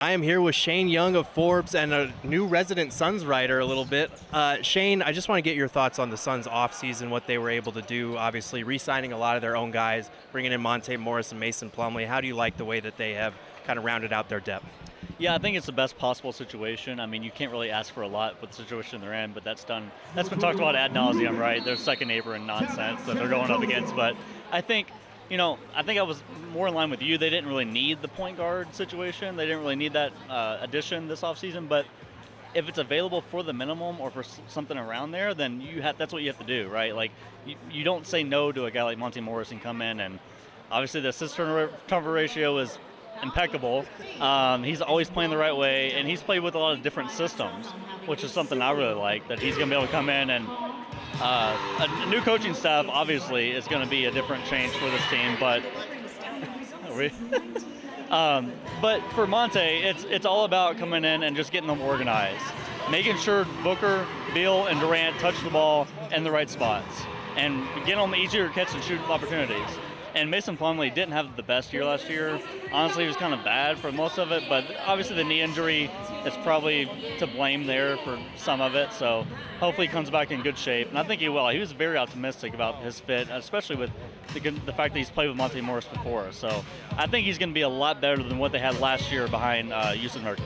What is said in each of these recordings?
I am here with Shane Young of Forbes and a new resident Suns writer a little bit. Shane, I just want to get your thoughts on the Suns offseason, what they were able to do, obviously re-signing a lot of their own guys, bringing in Monte Morris and Mason Plumlee. How do you like the way that they have kind of rounded out their depth? Yeah, I think it's the best possible situation. I mean, you can't really ask for a lot with the situation they're in, but that's been talked about ad nauseum, right? There's second apron nonsense that they're going up against, but I think I was more in line with you. They didn't really need the point guard situation. They didn't really need that addition this offseason. But if it's available for the minimum or for something around there, then that's what you have to do, right? Like, you don't say no to a guy like Monte Morris and come in. And obviously the assist turnover ratio is impeccable. He's always playing the right way, and he's played with a lot of different systems, which is something I really like, that he's going to be able to come in and a new coaching staff, obviously, is going to be a different change for this team, but but for Monte, it's all about coming in and just getting them organized, making sure Booker, Beal, and Durant touch the ball in the right spots, and getting them easier catch and shoot opportunities. And Mason Plumlee didn't have the best year last year. Honestly, he was kind of bad for most of it, but obviously the knee injury is probably to blame there for some of it. So hopefully he comes back in good shape, and I think he will. He was very optimistic about his fit, especially with the fact that he's played with Monte Morris before. So I think he's going to be a lot better than what they had last year behind Jusuf Nurkic.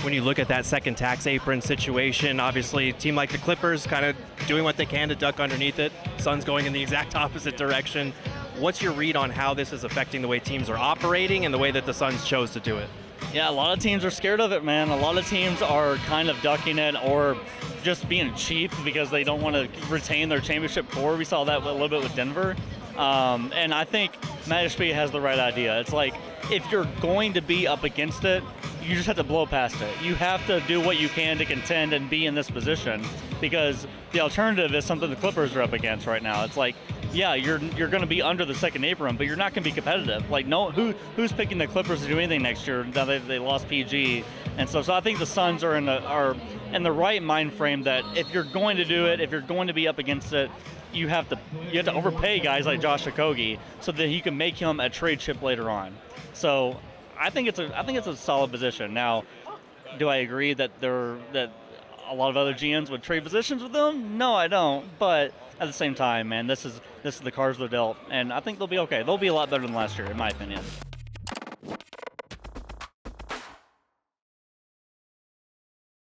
When you look at that second tax apron situation, obviously a team like the Clippers kind of doing what they can to duck underneath it. Suns going in the exact opposite direction. What's your read on how this is affecting the way teams are operating and the way that the Suns chose to do it? Yeah, a lot of teams are scared of it, man. A lot of teams are kind of ducking it or just being cheap because they don't want to retain their championship core. We saw that a little bit with Denver. And I think Matt Ishbia has the right idea. It's like, if you're going to be up against it, you just have to blow past it. You have to do what you can to contend and be in this position, because the alternative is something the Clippers are up against right now. It's like, yeah, you're going to be under the second apron, but you're not going to be competitive. Like, no, who's picking the Clippers to do anything next year now that they lost PG? And so I think the Suns are in the right mind frame that if you're going to do it, if you're going to be up against it, you have to overpay guys like Josh Okogie so that you can make him a trade chip later on. So I think it's a solid position. Now, do I agree that a lot of other GMs would trade positions with them? No, I don't. But at the same time, man, this is the cards they're dealt, and I think they'll be okay. They'll be a lot better than last year, in my opinion.